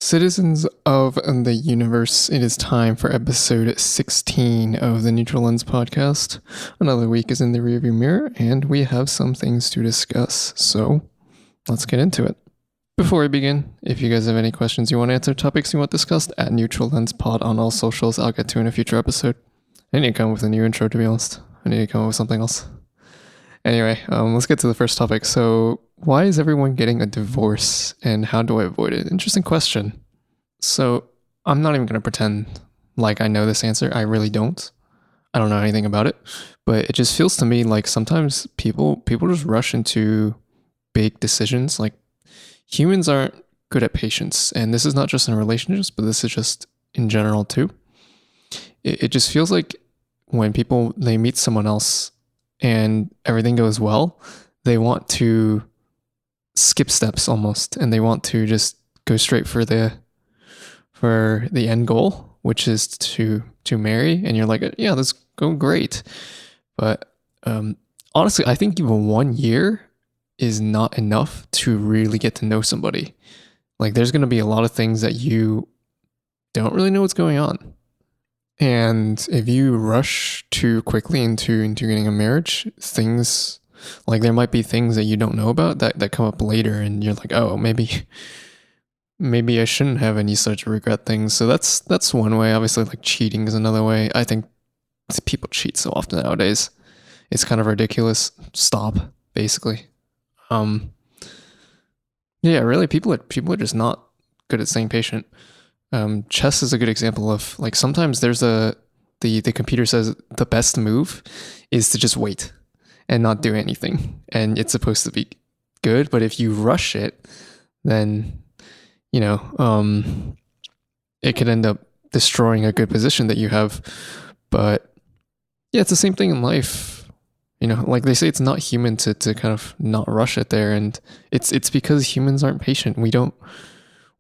Citizens of the universe, it is time for episode 16 of the Neutral Lens podcast. Another week is in the rearview mirror, and we have some things to discuss, so let's get into it. Before we begin, if you guys have any questions you want to answer, topics you want discussed, at Neutral Lens Pod on all socials, I'll get to in a future episode. I need to come up with a new intro, to be honest. I need to come up with something else. Anyway, let's get to the first topic. So, why is everyone getting a divorce, and how do I avoid it? Interesting question. So, I'm not even going to pretend like I know this answer. I really don't. I don't know anything about it. But it just feels to me like sometimes people just rush into big decisions. Like, humans aren't good at patience. And this is not just in relationships, but this is just in general too. It just feels like when they meet someone else and everything goes well, they want to skip steps almost, and they want to just go straight for the end goal, which is to marry. And you're like, yeah, that's going great. But honestly, I think even 1 year is not enough to really get to know somebody. Like, there's going to be a lot of things that you don't really know what's going on. And if you rush too quickly into getting a marriage, things like there might be things that you don't know about that come up later, and you're like, oh, maybe I shouldn't have any such regret things. So that's one way. Obviously, like, cheating is another way. I think people cheat so often nowadays. It's kind of ridiculous. Stop, basically. Yeah, really, people are just not good at staying patient. Chess is a good example of, like, sometimes there's the computer says the best move is to just wait and not do anything, and it's supposed to be good. But if you rush it, then it could end up destroying a good position that you have. But yeah, it's the same thing in life. Like they say, it's not human to kind of not rush it there, and it's because humans aren't patient.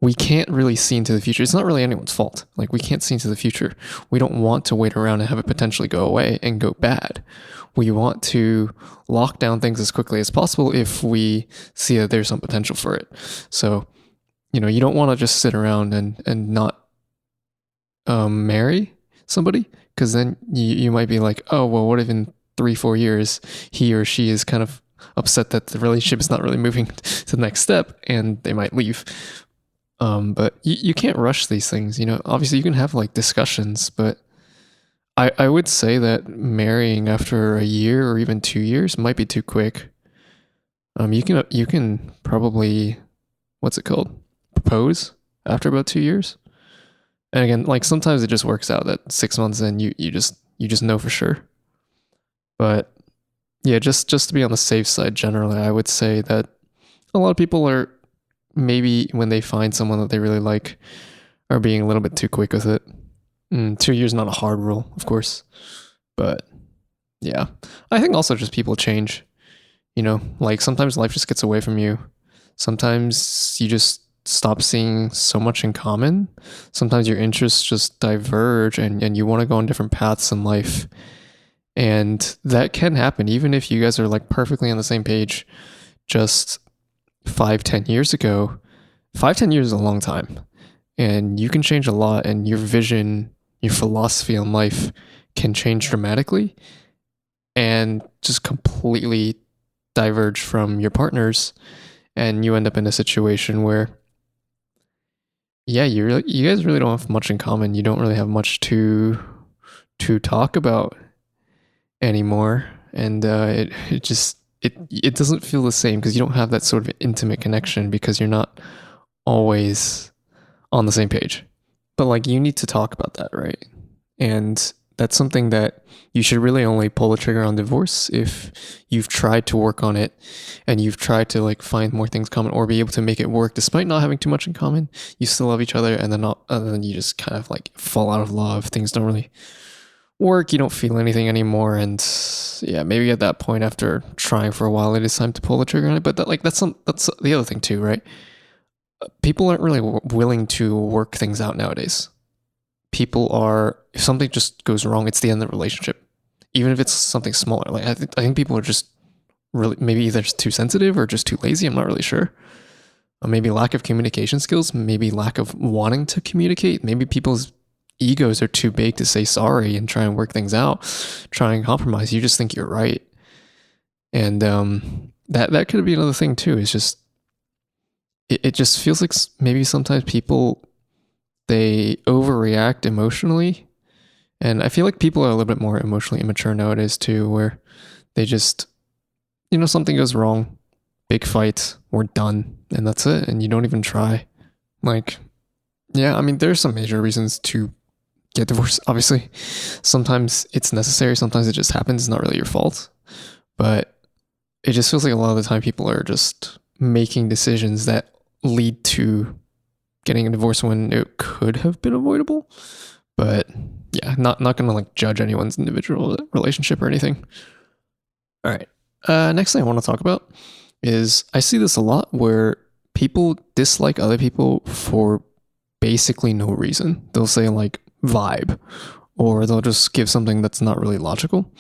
We can't really see into the future. It's not really anyone's fault. Like, we can't see into the future. We don't want to wait around and have it potentially go away and go bad. We want to lock down things as quickly as possible if we see that there's some potential for it. So, you don't want to just sit around and not marry somebody, because then you might be like, oh, well, what if in 3-4 years he or she is kind of upset that the relationship is not really moving to the next step, and they might leave. But you can't rush these things. Obviously you can have like discussions, but I would say that marrying after a year or even 2 years might be too quick. You can probably, what's it called? Propose after about 2 years. And again, like, sometimes it just works out that 6 months in you just know for sure. But yeah, just to be on the safe side, generally, I would say that a lot of people are, maybe when they find someone that they really like, are being a little bit too quick with it. 2 years is not a hard rule, of course. But yeah, I think also just people change. Like, sometimes life just gets away from you. Sometimes you just stop seeing so much in common. Sometimes your interests just diverge, and you want to go on different paths in life. And that can happen even if you guys are like perfectly on the same page just 5-10 years ago. 5-10 years is a long time, and you can change a lot, and your vision, your philosophy on life can change dramatically and just completely diverge from your partners, and you end up in a situation where, yeah, you guys really don't have much in common. You don't really have much to talk about anymore, and it doesn't feel the same because you don't have that sort of intimate connection, because you're not always on the same page. But like, you need to talk about that, right? And that's something that you should really only pull the trigger on divorce if you've tried to work on it, and you've tried to like find more things common, or be able to make it work despite not having too much in common. You still love each other, and then you just kind of like fall out of love. Things don't really work, you don't feel anything anymore, and yeah, maybe at that point, after trying for a while, it is time to pull the trigger on it. But that's the other thing too, right? People aren't really willing to work things out nowadays. People are, if something just goes wrong, it's the end of the relationship, even if it's something smaller. Like, I think people are just really maybe either too sensitive or just too lazy. I'm not really sure. maybe lack of communication skills, maybe lack of wanting to communicate. Maybe people's egos are too big to say sorry and try and work things out, try and compromise. You just think you're right. And that could be another thing too. It's just, it just feels like maybe sometimes people, they overreact emotionally. And I feel like people are a little bit more emotionally immature nowadays too, where they just, something goes wrong, big fight, we're done, and that's it. And you don't even try. Like, yeah, I mean, there's some major reasons to get divorced, obviously. Sometimes it's necessary, sometimes it just happens, it's not really your fault. But it just feels like a lot of the time people are just making decisions that lead to getting a divorce when it could have been avoidable. But yeah, not gonna like judge anyone's individual relationship or anything. All right. Next thing I want to talk about is I see this a lot where people dislike other people for basically no reason. They'll say like vibe, or they'll just give something that's not really logical.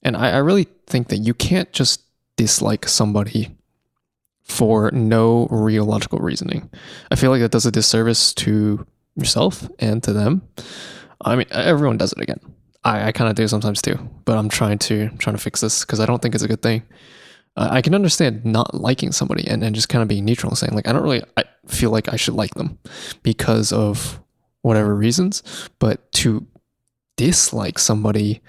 And I really think that you can't just dislike somebody for no real logical reasoning. I feel like that does a disservice to yourself and to them. I mean, everyone does it again. I kind of do sometimes too, but I'm trying to fix this because I don't think it's a good thing. I can understand not liking somebody and just kind of being neutral and saying like, I feel like I should like them because of whatever reasons, but to dislike somebody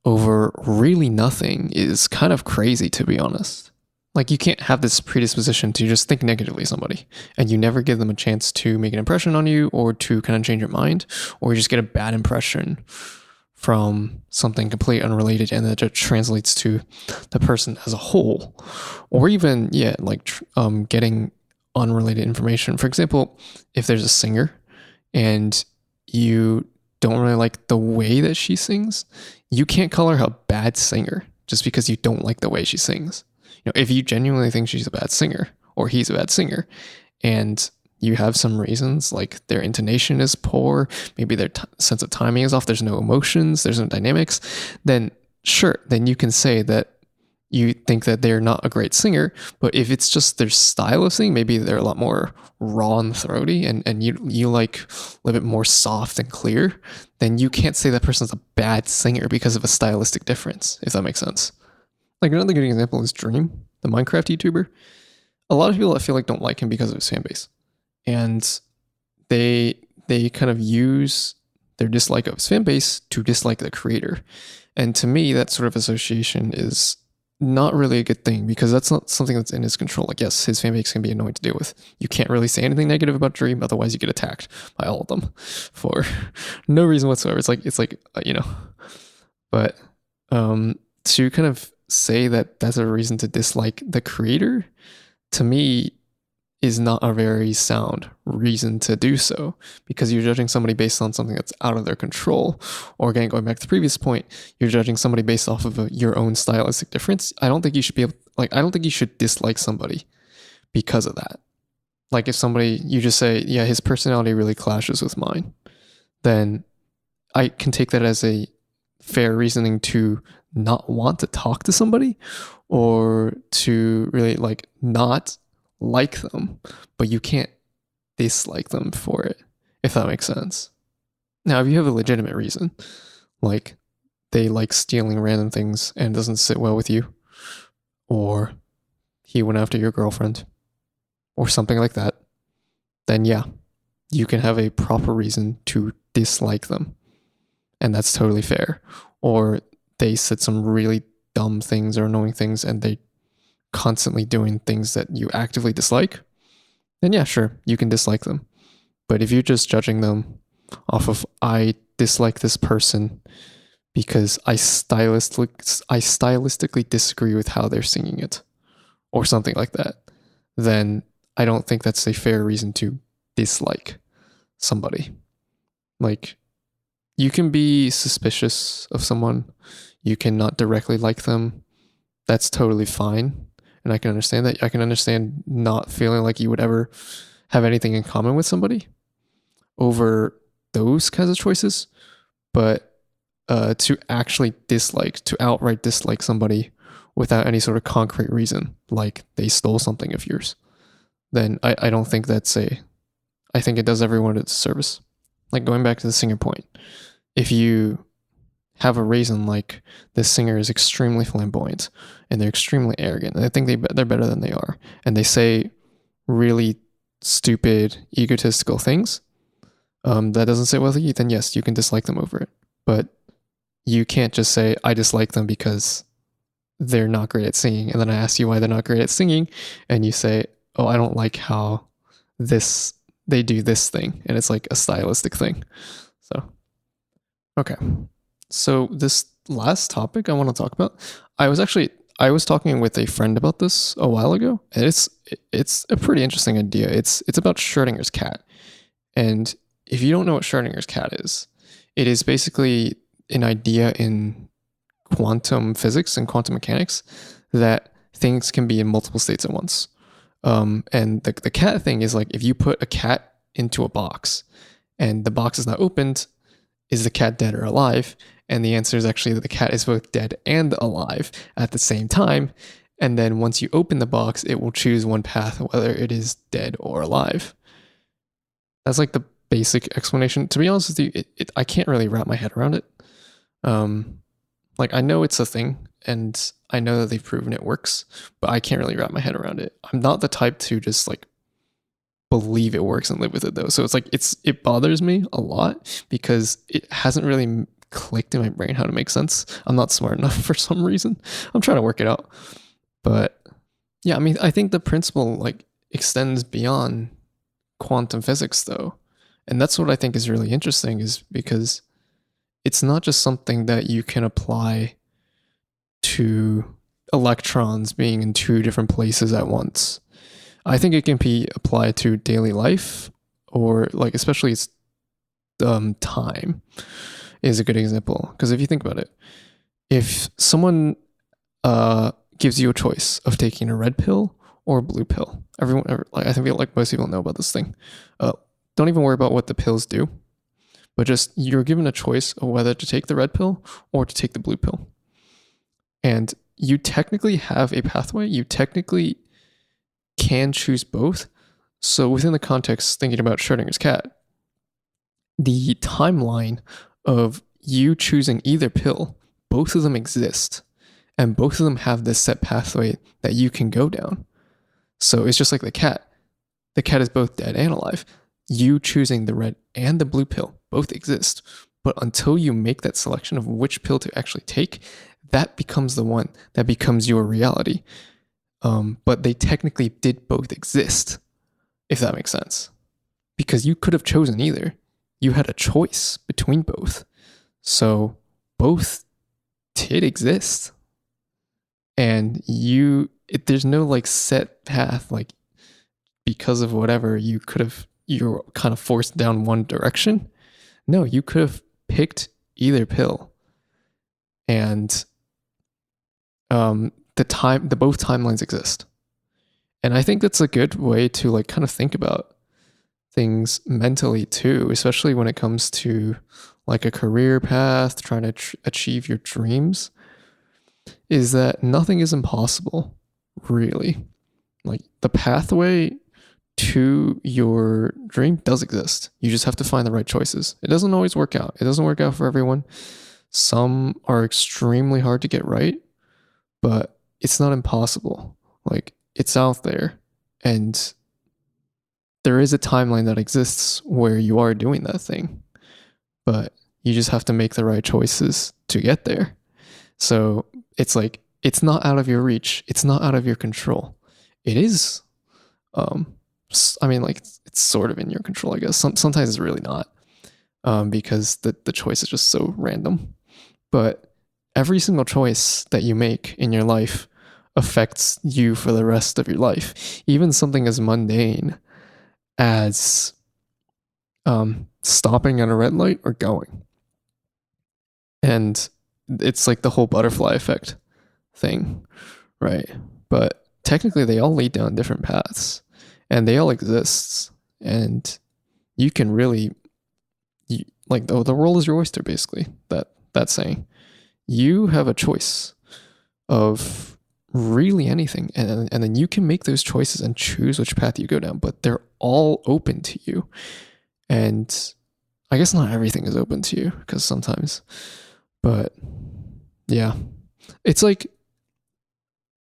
over really nothing is kind of crazy, to be honest. Like, you can't have this predisposition to just think negatively of somebody and you never give them a chance to make an impression on you or to kind of change your mind, or you just get a bad impression from something completely unrelated and that just translates to the person as a whole. Or even, getting unrelated information. For example, if there's a singer and you don't really like the way that she sings, you can't call her a bad singer just because you don't like the way she sings. If you genuinely think she's a bad singer or he's a bad singer and you have some reasons, like their intonation is poor, maybe their sense of timing is off, there's no emotions, there's no dynamics, then sure, then you can say that you think that they're not a great singer. But if it's just their style of singing, maybe they're a lot more raw and throaty and you like a little bit more soft and clear, then you can't say that person's a bad singer because of a stylistic difference, if that makes sense. Like, another good example is Dream, the Minecraft YouTuber. A lot of people I feel like don't like him because of his fan base. And they kind of use their dislike of his fan base to dislike the creator. And to me, that sort of association is not really a good thing because that's not something that's in his control. Like, yes, his fan base can be annoying to deal with. You can't really say anything negative about Dream, otherwise you get attacked by all of them for no reason whatsoever. It's like but to kind of say that that's a reason to dislike the creator, to me, is not a very sound reason to do so, because you're judging somebody based on something that's out of their control. Or again, going back to the previous point, you're judging somebody based off of your own stylistic difference. I don't think you should I don't think you should dislike somebody because of that. Like, if somebody, you just say, yeah, his personality really clashes with mine, then I can take that as a fair reasoning to not want to talk to somebody or to really not like them, but you can't dislike them for it, if that makes sense. Now, if you have a legitimate reason, like they like stealing random things and it doesn't sit well with you, or he went after your girlfriend, or something like that, then yeah, you can have a proper reason to dislike them. And that's totally fair. Or they said some really dumb things or annoying things and they constantly doing things that you actively dislike, then yeah, sure, you can dislike them. But if you're just judging them off of, I dislike this person because I stylistically disagree with how they're singing it, or something like that, then I don't think that's a fair reason to dislike somebody. Like, you can be suspicious of someone, you cannot directly like them, that's totally fine. And I can understand that. I can understand not feeling like you would ever have anything in common with somebody over those kinds of choices. But to actually to outright dislike somebody without any sort of concrete reason, like they stole something of yours, then I don't think I think it does everyone a disservice. Like going back to the singer point, if you have a reason like this singer is extremely flamboyant and they're extremely arrogant and I think they're better than they are, and they say really stupid, egotistical things, that doesn't sit well with you, then yes, you can dislike them over it. But you can't just say, I dislike them because they're not great at singing. And then I ask you why they're not great at singing. And you say, oh, I don't like how they do this thing. And it's like a stylistic thing. So, okay. So this last topic I want to talk about, I was talking with a friend about this a while ago, and it's a pretty interesting idea. It's about Schrodinger's cat. And if you don't know what Schrodinger's cat is, it is basically an idea in quantum physics and quantum mechanics that things can be in multiple states at once. And the cat thing is like, if you put a cat into a box and the box is not opened, is the cat dead or alive? And the answer is actually that the cat is both dead and alive at the same time. And then once you open the box, it will choose one path, whether it is dead or alive. That's like the basic explanation. To be honest with you, I can't really wrap my head around it. Like I know it's a thing and I know that they've proven it works, but I can't really wrap my head around it. I'm not the type to just like believe it works and live with it though. So it's like, it bothers me a lot because it hasn't really clicked in my brain how to make sense. I'm not smart enough for some reason. I'm trying to work it out. But yeah, I mean, I think the principle like extends beyond quantum physics though. And that's what I think is really interesting, is because it's not just something that you can apply to electrons being in two different places at once. I think it can be applied to daily life, or like especially time is a good example. Because if you think about it, if someone gives you a choice of taking a red pill or a blue pill, I think like most people know about this thing. Don't even worry about what the pills do, but just you're given a choice of whether to take the red pill or to take the blue pill. And you technically have a pathway. You technically can choose both. So within the context, thinking about Schrodinger's cat, the timeline of you choosing either pill, both of them exist. And both of them have this set pathway that you can go down. So it's just like the cat. The cat is both dead and alive. You choosing the red and the blue pill both exist. But until you make that selection of which pill to actually take, that becomes the one that becomes your reality. But they technically did both exist, if that makes sense. Because you could have chosen either. You had a choice between both. So both did exist. And there's no like set path, like because of whatever you're kind of forced down one direction. No, you could have picked either pill. And both timelines exist. And I think that's a good way to like kind of think about things mentally too, especially when it comes to like a career path, trying to achieve your dreams, is that nothing is impossible, really. Like the pathway to your dream does exist. You just have to find the right choices. It doesn't always work out. It doesn't work out for everyone. Some are extremely hard to get right, but it's not impossible. Like it's out there, and there is a timeline that exists where you are doing that thing, but you just have to make the right choices to get there. So it's like, it's not out of your reach. It's not out of your control. It is, I mean, like it's sort of in your control, I guess. Sometimes it's really not, because the choice is just so random. But every single choice that you make in your life affects you for the rest of your life. Even something as mundane as stopping at a red light or going. And it's like the whole butterfly effect thing, right? But technically they all lead down different paths and they all exist, and you can really, like the world is your oyster, basically, that saying. You have a choice of really anything. And then you can make those choices and choose which path you go down, but they're all open to you. And I guess not everything is open to you, because sometimes, but yeah, it's like,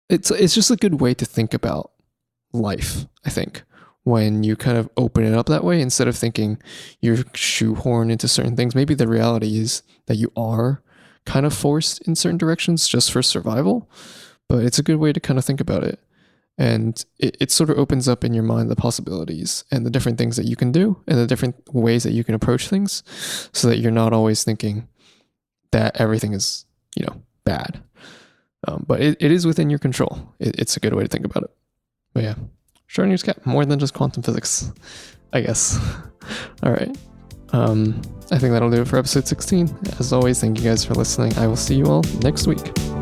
it's just a good way to think about life, I think, when you kind of open it up that way, instead of thinking you're shoehorned into certain things. Maybe the reality is that you are kind of forced in certain directions just for survival, but it's a good way to kind of think about it. And it sort of opens up in your mind the possibilities and the different things that you can do and the different ways that you can approach things, so that you're not always thinking that everything is, bad. But it is within your control. It's a good way to think about it. But yeah, Schrodinger's cat, more than just quantum physics, I guess. All right. I think that'll do it for episode 16. As always, thank you guys for listening. I will see you all next week.